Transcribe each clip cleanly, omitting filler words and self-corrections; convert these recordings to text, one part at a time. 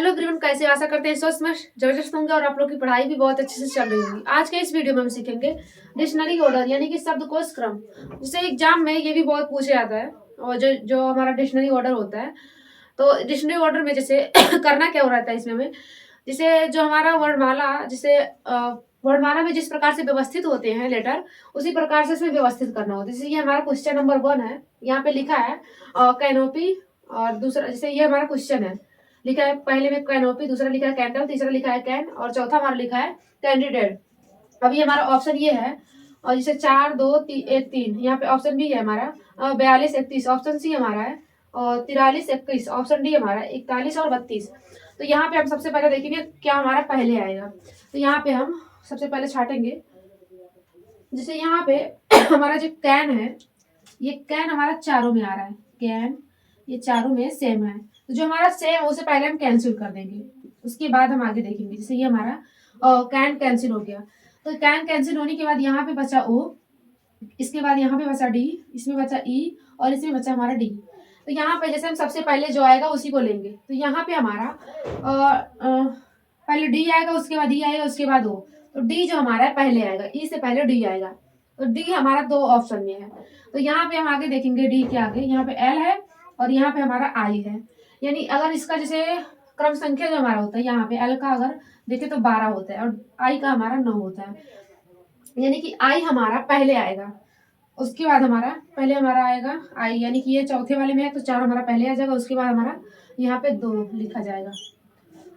Hello everyone, कैसे हो? आशा करते हैं स्वस्थ में जबरदस्त होंगे और आप लोग की पढ़ाई भी बहुत अच्छे से चल रही होगी। आज के इस वीडियो में हम सीखेंगे डिक्शनरी ऑर्डर यानी कि शब्दकोश क्रम। जैसे एग्जाम में ये भी बहुत पूछे जाता है और जो जो हमारा डिक्शनरी ऑर्डर होता है, तो डिक्शनरी ऑर्डर में जैसे करना क्या हो रहता है इसमें हमें, जैसे जो हमारा वर्णमाला, जैसे वर्णमाला में जिस प्रकार से व्यवस्थित होते हैं लेटर, उसी प्रकार से इसमें व्यवस्थित करना होता है। जैसे ये हमारा क्वेश्चन नंबर 1 है, यहाँ पे लिखा है कैनोपी, और दूसरा जैसे ये हमारा क्वेश्चन है, लिखा है पहले में कैनोपी, दूसरा लिखा है कैंडल, तीसरा लिखा है कैन और चौथा हमारा लिखा है कैंडिडेट। अभी हमारा ऑप्शन ये है, और जैसे 4 2 1 3, यहाँ पे ऑप्शन बी है हमारा 42 31, ऑप्शन सी हमारा है और 43 21, ऑप्शन डी हमारा 41 और 32। तो यहाँ पे हम सबसे पहले देखेंगे क्या हमारा पहले आएगा। तो यहाँ पे हम सबसे पहले छाटेंगे, जैसे यहाँ पे हमारा जो कैन है, ये कैन हमारा चारों में आ रहा है, कैन ये चारों में सेम है, तो जो हमारा सेम है उसे पहले हम कैंसिल कर देंगे, उसके बाद हम आगे देखेंगे। जैसे ये हमारा कैन कैंसिल हो गया, तो कैन कैंसिल होने के बाद यहाँ पे बचा ओ, इसके बाद यहाँ पे बचा डी, इसमें बचा ई और इसमें बचा हमारा डी। तो यहाँ पे जैसे हम सबसे पहले जो आएगा उसी को लेंगे, तो यहाँ पे हमारा पहले डी आएगा, उसके बाद ई आएगा, उसके बाद ओ। तो डी जो हमारा है पहले आएगा, ई से पहले डी आएगा, तो डी हमारा 2 ऑप्शन में है। तो यहाँ पे हम आगे देखेंगे डी के आगे यहाँ पे एल है और यहाँ पे हमारा आई है, यानी अगर इसका जैसे क्रम संख्या जो हमारा होता है, यहाँ पे एल का अगर देखे तो 12 होता है और आई का हमारा 9 होता है, यानी कि आई हमारा पहले आएगा, उसके बाद हमारा पहले हमारा आएगा आई, यानी कि ये चौथे वाले में है तो 4 हमारा पहले आ जाएगा, उसके बाद हमारा यहाँ पे 2 लिखा जाएगा।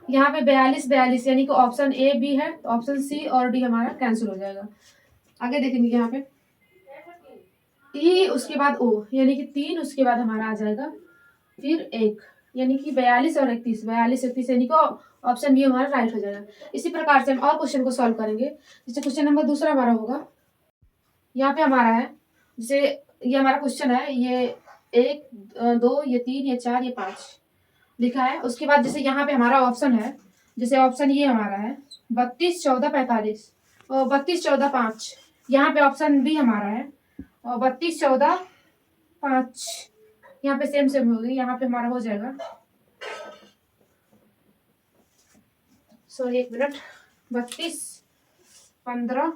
यहाँ पे 42 42, यानी कि ऑप्शन ए बी है, तो ऑप्शन सी और डी हमारा कैंसिल हो जाएगा। आगे देखेंगे यहाँ पे ई, उसके बाद ओ, यानी कि 3, उसके बाद हमारा आ जाएगा फिर 1, यानी कि 42 और 31, 42 31, यानी कि ऑप्शन बी हमारा राइट हो जाएगा। इसी प्रकार से हम और क्वेश्चन को सॉल्व करेंगे। जैसे क्वेश्चन नंबर दूसरा हमारा होगा, यहाँ पे हमारा है, जैसे ये हमारा क्वेश्चन है, ये 1 2 ये 3 ये 4 ये 5 लिखा है। उसके बाद जैसे यहाँ पे हमारा ऑप्शन है, जैसे ऑप्शन ये हमारा है 32 14 45 और 32 14 5, यहाँ पे ऑप्शन बी हमारा है और 32 14 5, यहाँ पे सेम सेम होगी, यहाँ पे हमारा हो जाएगा, सॉरी एक मिनट, 32 15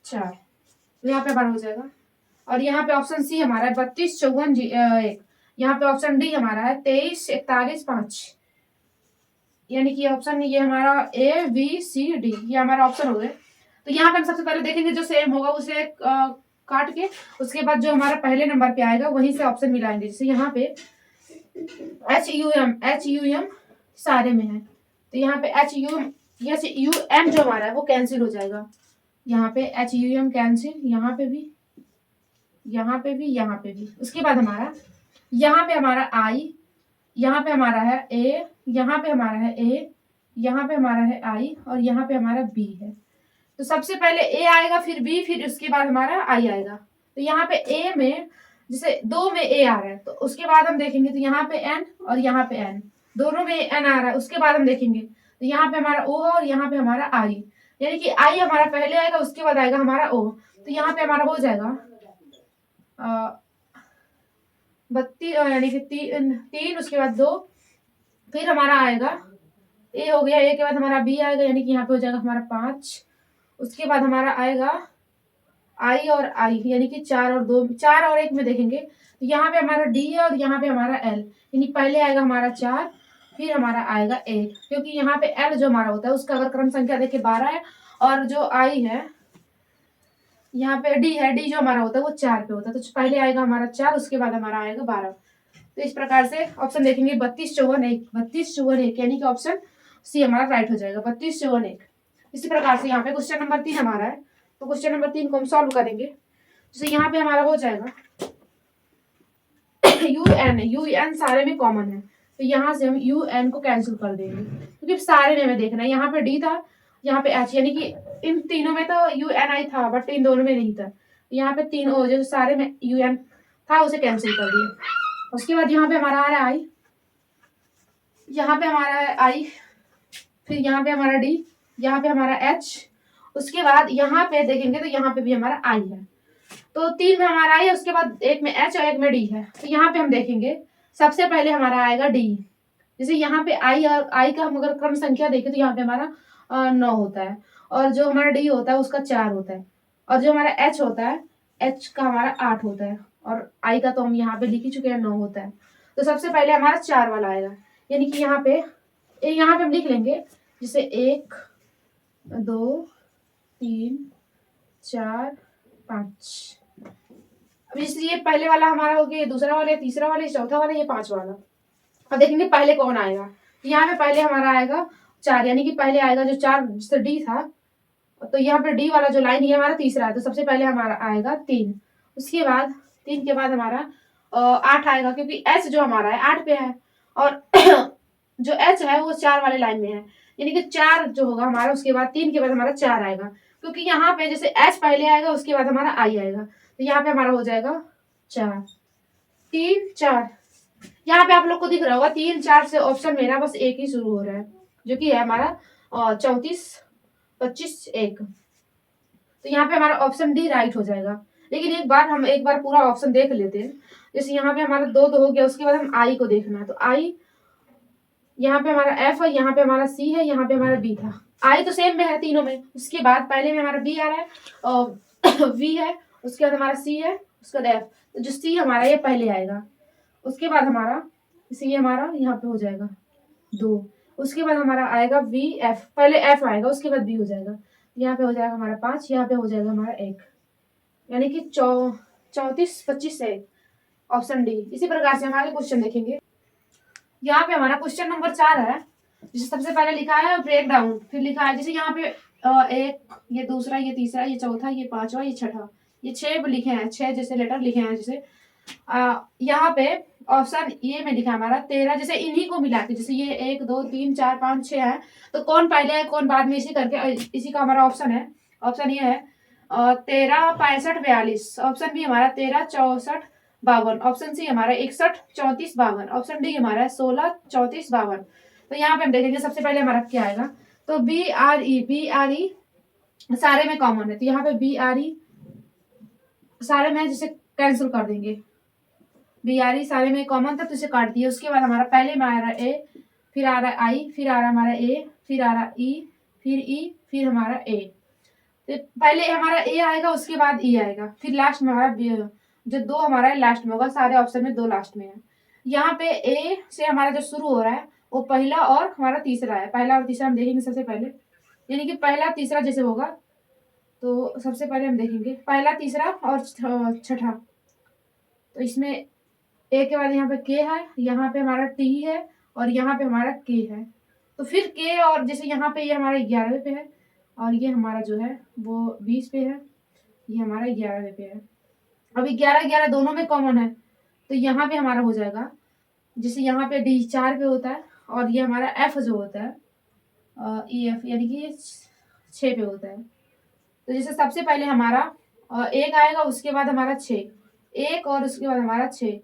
4, यहाँ पे हमारा हो जाएगा। और यहाँ पे ऑप्शन सी हमारा है 32 54 1, यहाँ पे ऑप्शन डी हमारा है 23 41 5, यानी कि ऑप्शन ये हमारा ए बी सी डी, ये हमारा ऑप्शन हो गए। तो यहाँ पे हम सबसे पहले देखेंगे जो सेम होगा उसे काट के, उसके बाद जो हमारा पहले नंबर पे आएगा वहीं से ऑप्शन मिलाएंगे। जैसे यहाँ पे एच यू एम सारे में है, तो यहाँ पे एच यू एम जो हमारा है वो कैंसिल हो जाएगा, यहाँ पे एच यू एम कैंसिल, यहाँ पे भी, यहाँ पे भी, यहाँ पे भी। उसके बाद हमारा यहाँ पे हमारा आई, यहाँ पे हमारा है ए, यहाँ पे हमारा है ए, यहाँ पे हमारा है आई और यहाँ पे हमारा बी है। तो सबसे पहले ए आएगा, फिर बी, फिर उसके बाद हमारा आई आएगा। तो यहाँ पे ए में जैसे 2 में ए आ रहा है, तो उसके बाद हम देखेंगे तो यहाँ पे एन और यहाँ पे एन, दोनों में एन आ रहा है, उसके बाद हम देखेंगे तो यहाँ पे हमारा ओ और यहाँ पे हमारा आई, यानी कि आई हमारा पहले आएगा, उसके बाद आएगा हमारा ओ। तो यहाँ पे हमारा हो जाएगा 32, यानी कि 3 उसके बाद 2, फिर हमारा आएगा ए हो गया, ए के बाद हमारा बी आएगा, यानी कि यहाँ पे हो जाएगा हमारा 5, उसके बाद हमारा आएगा आई और आई, यानी कि 4 और 2, 4 और 1 में देखेंगे तो यहाँ पे हमारा डी है और यहाँ पे हमारा एल, यानी पहले आएगा हमारा 4, फिर हमारा आएगा 1, क्योंकि यहाँ पे एल जो हमारा होता है उसका अगर क्रम संख्या देखे 12 है, और जो आई है यहाँ पे डी है, डी जो हमारा होता है वो 4 पे होता है, तो पहले आएगा हमारा 4, उसके बाद हमारा आएगा 12। तो इस प्रकार से ऑप्शन देखेंगे 32 54 1, 32 54 1, यानी कि ऑप्शन सी हमारा राइट हो जाएगा, 32 54 1। इसी प्रकार से यहाँ पे क्वेश्चन नंबर 3 हमारा है, तो क्वेश्चन नंबर 3 को हम सॉल्व करेंगे। जैसे यहाँ पे हमारा हो जाएगा यू एन सारे में कॉमन है, तो यहाँ से हम यू एन को कैंसिल कर देंगे, क्योंकि सारे में हमें देखना है। यहाँ पे डी था, यहाँ पे एच, यानी कि इन तीनों में तो यू एन आई था, बट इन दोनों में नहीं था। यहाँ पे 3 ओ जो सारे में यू एन था उसे कैंसिल कर दिए। उसके बाद यहाँ पे हमारा आ रहा है आई, यहाँ पे हमारा है आई, फिर यहाँ पे हमारा डी, यहाँ पे हमारा एच, उसके बाद यहाँ पे देखेंगे तो यहाँ पे भी हमारा आई है। तो 3 में हमारा आई है, उसके बाद 1 में एच और 1 में डी है। तो यहाँ पे हम देखेंगे सबसे पहले हमारा आएगा डी, जैसे यहाँ पे आई और आई का हम अगर क्रम संख्या देखें तो यहाँ पे हमारा 9 होता है, और जो हमारा डी होता है उसका 4 होता है, और जो हमारा एच होता है, एच का हमारा 8 होता है, और आई का तो हम यहाँ पे लिख ही चुके हैं 9 होता है। तो सबसे पहले हमारा 4 वाला आएगा, यानी कि यहाँ पे हम लिख लेंगे जैसे 1 2 3 4 5। अब इसलिए पहले वाला हमारा हो गया, दूसरा वाला, तीसरा वाला, चौथा वाला, ये 5 वाला। अब देखेंगे पहले कौन आएगा। यहाँ पे पहले हमारा आएगा 4, यानी कि पहले आएगा जो 4 जिससे डी था, तो यहाँ पे डी वाला जो लाइन ये हमारा तीसरा है, तो सबसे पहले हमारा आएगा 3। उसके बाद 3 के बाद हमारा 8 आएगा, क्योंकि एच जो हमारा है 8 पे है, और जो एच है वो 4 वाले लाइन में है, यानी कि 4 जो होगा हमारा, उसके बाद 3 के बाद हमारा 4 आएगा, क्योंकि यहाँ पे जैसे एच पहले आएगा उसके बाद हमारा आई आएगा, तो यहाँ पे हमारा हो जाएगा 4 3 4। यहाँ पे आप लोग को दिख रहा होगा 3 4 से ऑप्शन मेरा बस एक ही शुरू हो रहा है, जो कि है हमारा 34 25 1। तो यहाँ पे हमारा ऑप्शन डी राइट हो जाएगा। लेकिन एक बार पूरा ऑप्शन देख लेते हैं। जैसे यहाँ पे हमारा 2 हो गया, उसके बाद हम आई को देखना है, तो आई यहाँ पे हमारा एफ है, यहाँ पे हमारा सी है, यहाँ पे हमारा बी था। आई तो सेम में है तीनों में। उसके बाद पहले में हमारा बी आ रहा है और वी है, उसके बाद हमारा सी है, उसके बाद एफ। तो जो सी हमारा ये पहले आएगा, उसके बाद हमारा सी हमारा यहाँ पे हो जाएगा 2, उसके बाद हमारा आएगा वी एफ, पहले एफ आएगा उसके बाद बी हो जाएगा, यहाँ पे हो जाएगा हमारा 5, यहाँ पे हो जाएगा हमारा 1, यानी कि 34 25 से ऑप्शन डी। इसी प्रकार से हम आगे क्वेश्चन देखेंगे। यहाँ पे हमारा क्वेश्चन नंबर 4 है, जिसे सबसे पहले लिखा है ब्रेक डाउन, फिर लिखा है जैसे यहाँ पे 1, ये दूसरा, ये तीसरा, ये चौथा, ये पांचवा, ये छठा, ये 6 लिखे हैं, 6 जैसे लेटर लिखे हैं। जैसे यहाँ पे ऑप्शन ए में लिखा है हमारा 13, जैसे इन्हीं को मिला के, जैसे ये 1 2 3 4 5 6 है, तो कौन पहले है कौन बाद में, इसी करके इसी का हमारा ऑप्शन है। ऑप्शन ये है 13 65 42, ऑप्शन बी हमारा 13 64 52, ऑप्शन सी हमारा 61 34 52, ऑप्शन डी हमारा है 16 34 52। तो यहाँ पे हम देखेंगे सबसे पहले हमारा क्या आएगा, तो बी आर ई सारे में कॉमन है, तो यहाँ पे बी आर ई सारे में जिसे कैंसिल कर देंगे, बी आर ई सारे में कॉमन था तो इसे काट दिए। उसके बाद हमारा पहले में आ रहा है ए, फिर आ रहा है आई, फिर आ रहा है हमारा ए, फिर आ रहा है ई, फिर ई, फिर हमारा ए। तो पहले हमारा ए आएगा, उसके बाद ई आएगा, फिर लास्ट में हमारा जो 2 हमारा लास्ट में होगा, सारे ऑप्शन में 2 लास्ट में है। यहाँ पे ए से हमारा जो शुरू हो रहा है वो पहला और हमारा तीसरा है। पहला और तीसरा हम देखेंगे सबसे पहले, यानी कि पहला तीसरा जैसे होगा, तो सबसे पहले हम देखेंगे पहला तीसरा और छठा। तो इसमें ए के बाद यहाँ पे के है, यहाँ पे हमारा टी है, और यहाँ पे हमारा के है। तो फिर के, और जैसे यहाँ पे ये हमारा 11वें पे है, और ये हमारा जो है वो 20 पे है, ये हमारा 11वें पे है। अब 11 11 दोनों में कॉमन है, तो यहाँ पे हमारा हो जाएगा, जैसे यहाँ पे डी 4 पे होता है, और ये हमारा एफ जो होता है ई एफ, यानी कि ये 6 पे होता है। तो जैसे सबसे पहले हमारा 1 आएगा, उसके बाद हमारा 6, 1 और उसके बाद हमारा 6,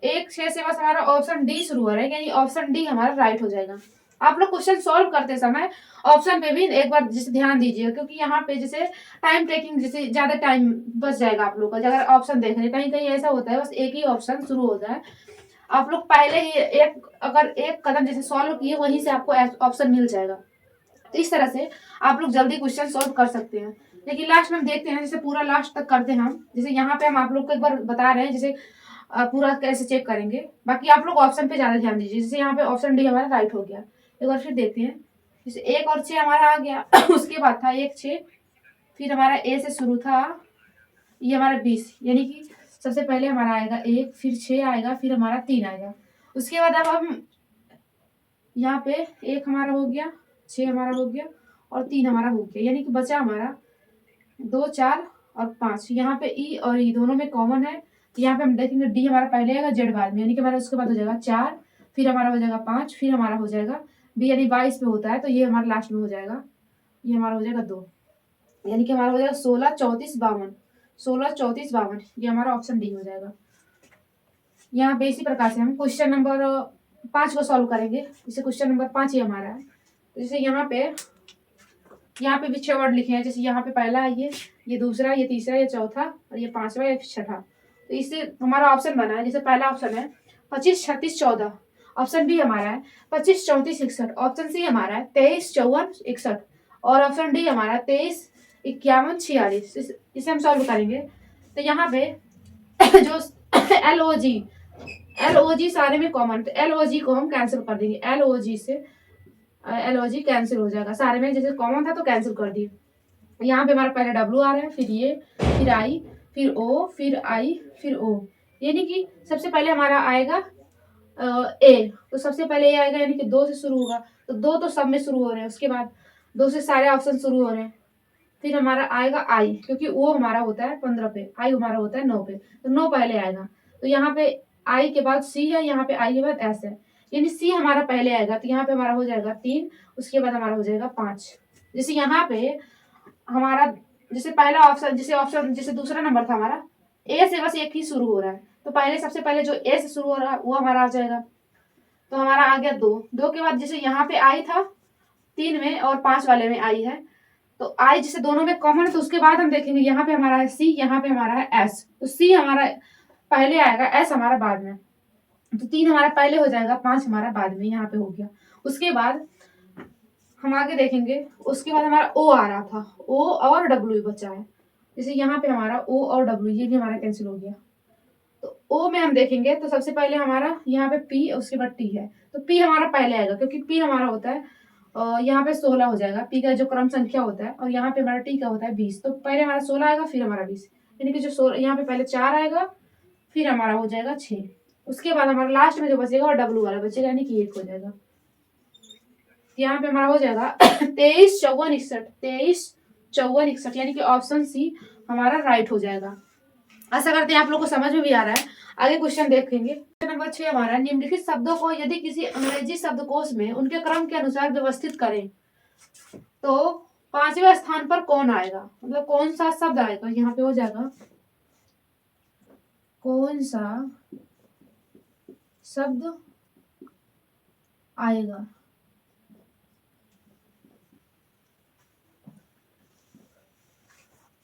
1 6 से बस हमारा ऑप्शन डी शुरू हो रहा है, यानी ऑप्शन डी हमारा राइट हो जाएगा। आप लोग क्वेश्चन सॉल्व करते समय ऑप्शन पे भी एक बार जैसे ध्यान दीजिएगा, क्योंकि यहाँ पे जैसे टाइम टेकिंग, जैसे ज्यादा टाइम बच जाएगा आप लोग का। अगर ऑप्शन देख रहे, कहीं कहीं ऐसा होता है बस एक ही ऑप्शन शुरू होता है, आप लोग पहले ही अगर एक कदम जैसे सॉल्व किए, वहीं से आपको ऑप्शन मिल जाएगा। तो इस तरह से आप लोग जल्दी क्वेश्चन सॉल्व कर सकते हैं। लेकिन लास्ट में हम देखते हैं, जैसे पूरा लास्ट तक करते हैं हम, जैसे यहाँ पे हम आप लोग को एक बार बता रहे हैं जैसे पूरा कैसे चेक करेंगे। बाकी आप लोग ऑप्शन पे ज्यादा ध्यान दीजिए। जैसे यहाँ पे ऑप्शन डी हमारा राइट हो गया, एक बार फिर देखते हैं। जैसे 1 और 6 हमारा आ गया उसके बाद था 1 6, फिर हमारा ए से शुरू था, ये हमारा 20, यानी कि सबसे पहले हमारा आएगा 1, फिर 6 आएगा, फिर हमारा 3 आएगा। उसके बाद अब हम यहाँ पे 1 हमारा हो गया, 6 हमारा हो गया, और 3 हमारा हो गया, यानी कि बचा हमारा 2 4 और 5। यहाँ पे ई और ई दोनों में कॉमन है, यहाँ पे हम देखेंगे डी हमारा पहले आएगा, जेड बाद में, यानी कि हमारा उसके बाद हो जाएगा 4, फिर हमारा हो जाएगा 5, फिर हमारा हो जाएगा बी, यानी 22 पे होता है, तो ये हमारा लास्ट में हो जाएगा, ये हमारा हो जाएगा 2, यानी कि हमारा हो जाएगा 16 34 52, 16 34 52, ये हमारा ऑप्शन डी हो जाएगा। यहाँ पे इसी प्रकार से हम क्वेश्चन नंबर 5 को सॉल्व करेंगे। जैसे क्वेश्चन नंबर 5 ही हमारा है, जैसे यहाँ पे भी 6 वर्ड लिखे हैं। जैसे यहाँ पे पहला है ये दूसरा, ये तीसरा, ये चौथा, और ये 5वां, ये 6ठा। तो इससे हमारा ऑप्शन बना है, जैसे पहला ऑप्शन है 25 36 14, ऑप्शन बी हमारा है 25 34 61, ऑप्शन सी हमारा है 23 54 61 और ऑप्शन डी हमारा 23 51 46। इसे हम सॉल्व करेंगे तो यहाँ पे जो एल ओ जी सारे में कॉमन, तो एल ओ जी को हम कैंसिल कर देंगे, एल ओ जी से एल ओ जी कैंसिल हो जाएगा, सारे में जैसे कॉमन था तो कैंसिल कर दिए। यहाँ पे हमारा पहले डब्ल्यू आ रहा है, फिर ये, फिर आई, फिर ओ, फिर आई, फिर ओ, यानी कि सबसे पहले हमारा आएगा ए, तो सबसे पहले ये आएगा यानी कि 2 से शुरू होगा, तो 2 तो सब में शुरू हो रहे हैं, उसके बाद 2 से सारे ऑप्शन शुरू हो रहे हैं। फिर हमारा आएगा आई, क्योंकि वो हमारा होता है 15 पे, आई हमारा होता है 9 पे, तो 9 पहले आएगा। तो यहाँ पे आई के बाद सी है, यहाँ पे आई के बाद एस है, यानी सी हमारा पहले आएगा, तो यहाँ पे हमारा हो जाएगा 3, उसके बाद हमारा हो जाएगा 5। जैसे यहाँ पे हमारा जैसे पहला ऑप्शन जैसे दूसरा नंबर था हमारा, ए से बस एक ही शुरू हो रहा है, तो पहले सबसे पहले जो ए से शुरू हो रहा है वो हमारा आ जाएगा, तो हमारा आ गया 2। 2 के बाद जैसे यहाँ पे आई था 3 में और 5 वाले में आई है, तो आई जैसे दोनों में कॉमन है, तो उसके बाद हम देखेंगे यहाँ पे हमारा है सी, यहाँ पे हमारा है एस, तो सी हमारा पहले आएगा, एस हमारा बाद में, तो 3 हमारा पहले हो जाएगा, 5 हमारा बाद में, यहाँ पे हो गया। उसके बाद हम आगे देखेंगे, उसके बाद हमारा ओ आ रहा था, ओ और डब्ल्यू बचा है, जैसे यहाँ पे हमारा ओ और डब्ल्यू ये भी हमारा कैंसिल हो गया। तो ओ में हम देखेंगे तो सबसे पहले हमारा यहाँ पे पी, उसके बाद टी है, तो पी हमारा पहले आएगा, क्योंकि पी हमारा होता है यहाँ पे 16 हो जाएगा, पी का जो क्रम संख्या होता है, और यहाँ पे हमारा टी का होता है 20, तो पहले हमारा 16 आएगा, फिर हमारा 20, यानी कि जो यहाँ पे पहले 4 आएगा, फिर हमारा हो जाएगा 6, उसके बाद हमारा लास्ट में जो बचेगा और डब्ल्यू वाला बचेगा, यानी कि 1 हो जाएगा। यहाँ पे हमारा हो जाएगा 23 54 61, 23 54 61, यानी कि ऑप्शन सी हमारा राइट हो जाएगा। आशा करते हैं आप लोग को समझ में भी आ रहा है। आगे क्वेश्चन देखेंगे। क्वेश्चन नंबर 6 हमारा, निम्नलिखित शब्दों को यदि किसी अंग्रेजी शब्दकोश में उनके क्रम के अनुसार व्यवस्थित करें तो 5वें स्थान पर कौन आएगा, मतलब कौन सा शब्द आएगा, यहाँ पे हो जाएगा कौन सा शब्द आएगा।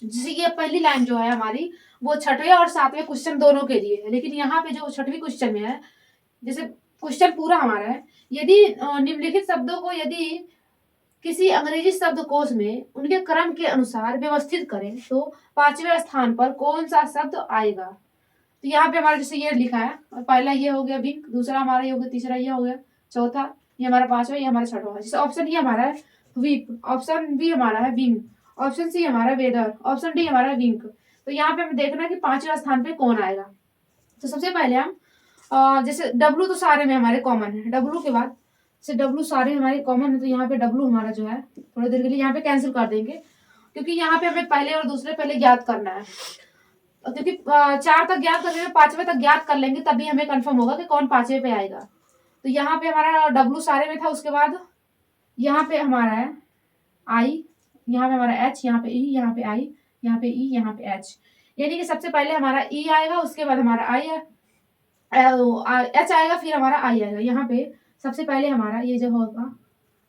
जैसे कि पहली लाइन जो है हमारी वो 6वें और 7वें क्वेश्चन दोनों के लिए है, लेकिन यहाँ पे जो 6वीं क्वेश्चन में है, जैसे क्वेश्चन पूरा हमारा है, यदि निम्नलिखित शब्दों को यदि किसी अंग्रेजी शब्दकोश में उनके क्रम के अनुसार व्यवस्थित करें तो 5वें स्थान पर कौन सा शब्द आएगा। तो यहाँ पे हमारा जैसे ये लिखा है, और पहला ये हो गया विंग, दूसरा हमारा ये हो गया, तीसरा ये हो गया, चौथा ये हमारा 5वां, ये हमारा 6वां। जैसे ऑप्शन ये हमारा है वीप, ऑप्शन बी हमारा है विंग, ऑप्शन सी हमारा वेदर, ऑप्शन डी हमारा विंक। तो यहाँ पे हमें देखना है कि 5वें स्थान पे कौन आएगा। तो सबसे पहले हम जैसे डब्लू तो सारे में हमारे कॉमन है, डब्लू के बाद जैसे डब्लू सारे हमारे कॉमन है, तो यहाँ पे डब्लू हमारा जो है थोड़ी देर के लिए यहाँ पे कैंसिल कर देंगे, क्योंकि यहाँ पे हमें पहले और दूसरे पहले ज्ञात करना है, क्योंकि 4 तक ज्ञात करने में 5वें तक ज्ञात कर लेंगे तभी हमें कंफर्म होगा कि कौन 5वें पे आएगा। तो यहाँ पे हमारा डब्लू सारे में था, उसके बाद यहाँ पे हमारा है आई, यहाँ पे हमारा एच, यहाँ पे ई, यहाँ पे आई, यहाँ पे ई, यहाँ पे एच, यानी कि सबसे पहले हमारा ई आएगा, उसके बाद हमारा आई है, एच आएगा, फिर हमारा आई आएगा। यहाँ पे सबसे पहले हमारा ये जो होगा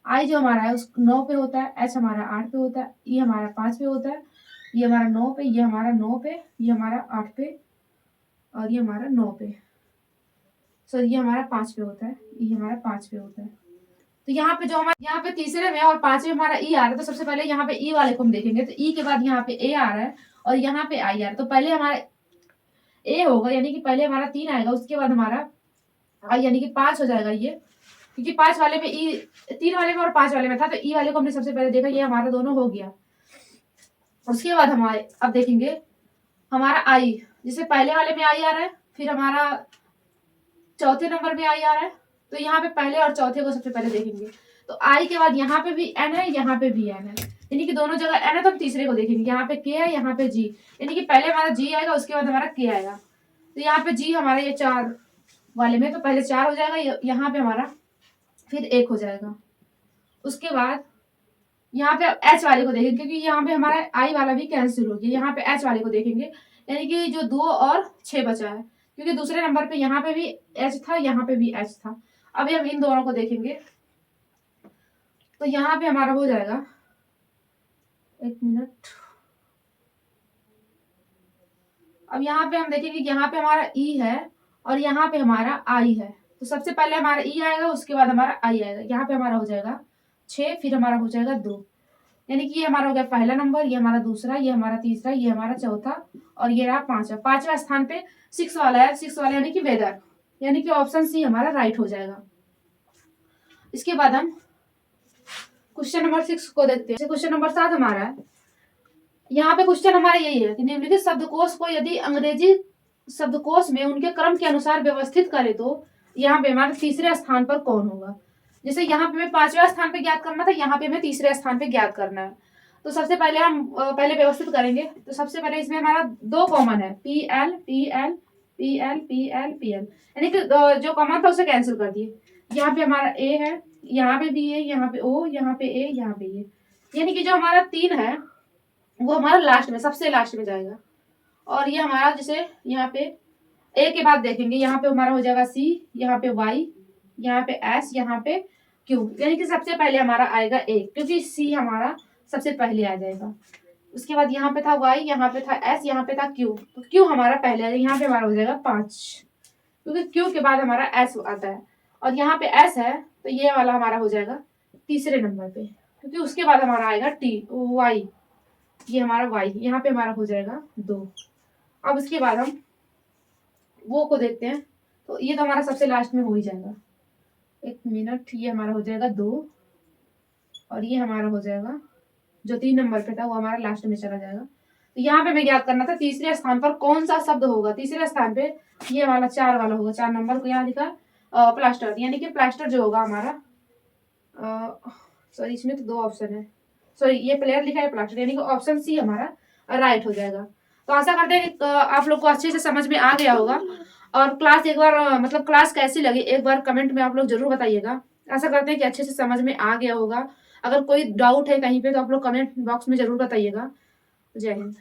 आई जो हमारा है उस 9 पे होता है, एच हमारा 8 पे होता है, ई हमारा 5 पे होता है, ये हमारा 9 पे, ये हमारा 9 पे, ये हमारा 8 पे, और ये हमारा 9 पे, सॉरी ये हमारा 5 पे होता है, ये हमारा 5 पे होता है। तो यहाँ पे जो हमारे यहाँ पे तीसरे में और 5वें हमारा ई आ रहा है, तो सबसे पहले यहाँ पे ई वाले को हम देखेंगे, तो ई के बाद यहाँ पे ए आ रहा है और यहाँ पे आई आ रहा है, तो पहले हमारा ए होगा, यानी कि पहले हमारा 3 आएगा, उसके बाद हमारा आई, यानी कि 5 हो जाएगा ये, क्योंकि 5 वाले में ई 3 वाले में और 5 वाले में था, तो ई वाले को हमने सबसे पहले देखा, ये हमारा दोनों हो गया। उसके बाद हमारे अब देखेंगे हमारा आई, जिससे पहले वाले में आई आ रहा है, फिर हमारा चौथे नंबर में आई आ रहा है, तो यहाँ पे पहले और चौथे को सबसे पहले देखेंगे। तो आई के बाद यहाँ पे भी एन है, यहाँ पे भी एन है, यानी कि दोनों जगह एन है, तो हम तीसरे को देखेंगे, यहाँ पे के है, यहाँ पे जी, यानी कि पहले हमारा जी आएगा, उसके बाद हमारा के आएगा। तो यहाँ पे जी हमारा ये 4 वाले में, तो पहले 4 हो जाएगा, यहाँ पे हमारा फिर 1 हो जाएगा। उसके बाद यहाँ पे एच वाले को देखेंगे, क्योंकि यहाँ पे हमारा आई वाला भी कैंसिल हो गया, यहाँ पे एच वाले को देखेंगे, यानी कि जो 2 और 6 बचा है, क्योंकि दूसरे नंबर पे यहाँ पे भी एच था, यहाँ पे भी एच था। अभी हम इन दोनों को देखेंगे, तो यहाँ पे हमारा हो जाएगा, एक मिनट, अब यहाँ पे हम देखेंगे कि यहाँ पे हमारा ई है और यहाँ पे हमारा आई है, तो सबसे पहले हमारा ई आएगा, उसके बाद हमारा आई आएगा। यहाँ पे हमारा हो जाएगा 6, फिर हमारा हो जाएगा 2, यानी कि ये हमारा हो गया पहला नंबर, ये हमारा दूसरा, ये हमारा तीसरा, ये हमारा चौथा, और ये रहा पांचवा। पांचवा स्थान पे 6 वाला है, 6 वाला यानी कि वेदर, यानी कि ऑप्शन सी हमारा राइट हो जाएगा। इसके बाद हम क्वेश्चन नंबर 6 को देखते हैं। क्वेश्चन नंबर 7 हमारा है। यहाँ पे क्वेश्चन हमारा यही है कि निम्नलिखित शब्दकोश को यदि अंग्रेजी शब्दकोश में उनके क्रम के अनुसार व्यवस्थित करे तो यहाँ पे हमारे तीसरे स्थान पर कौन होगा। जैसे यहाँ पे हमें 5वें स्थान पे ज्ञात करना था, यहाँ पे हमें तीसरे स्थान पे ज्ञात करना है। तो सबसे पहले हम पहले व्यवस्थित करेंगे। तो सबसे पहले इसमें हमारा 2 कॉमन है, P L P L P L P L P L, यानी कि जो कॉमन था उसे कैंसिल कर दिए। यहाँ पे हमारा ए है, यहाँ पे बी है, यहाँ पे ओ, यहाँ पे ए, यहाँ पे ए, यानी कि जो हमारा 3 है वो हमारा लास्ट में, सबसे लास्ट में जाएगा। और ये हमारा जैसे यहाँ पे ए के बाद देखेंगे, यहाँ पे हमारा हो जाएगा सी, यहाँ पे वाई, यहाँ पे एस, यहाँ पे क्यू, यानी कि सबसे पहले हमारा आएगा ए, क्योंकि सी हमारा सबसे पहले आ जाएगा। उसके बाद यहाँ पे था वाई, यहाँ पे था एस, यहाँ पे था क्यू, तो क्यू हमारा पहले आएगा। यहाँ पे हमारा हो जाएगा 5, क्योंकि क्यू के बाद हमारा एस आता है। और यहाँ पे एस है तो ये वाला हमारा हो जाएगा तीसरे नंबर पे, क्योंकि उसके बाद हमारा आएगा टी वाई, ये हमारा वाई, यहाँ पे हमारा हो जाएगा 2। अब उसके बाद हम वो को देखते हैं। तो ये तो हमारा सबसे लास्ट में हो ही जाएगा, 1 मिनट, ये हमारा हो जाएगा 2, और ये हमारा हो जाएगा जो 3 नंबर पे था वो हमारा लास्ट में चला जाएगा। तो यहाँ पे हमें याद करना था तीसरे स्थान पर कौन सा शब्द होगा। तीसरे स्थान पे ये वाला 4 वाला होगा, 4 नंबर को यहाँ लिखा प्लास्टर, यानी कि प्लास्टर जो होगा हमारा, सॉरी इसमें तो 2 ऑप्शन है, सॉरी ये प्लेयर लिखा है प्लास्टर, यानी कि ऑप्शन सी हमारा राइट हो जाएगा। तो आशा करते हैं कि आप लोग को अच्छे से समझ में आ गया होगा। और क्लास एक बार मतलब क्लास कैसी लगी एक बार कमेंट में आप लोग जरूर बताइएगा। आशा करते हैं कि अच्छे से समझ में आ गया होगा। अगर कोई डाउट है कहीं पे तो आप लोग कमेंट बॉक्स में जरूर बताइएगा। जय हिंद।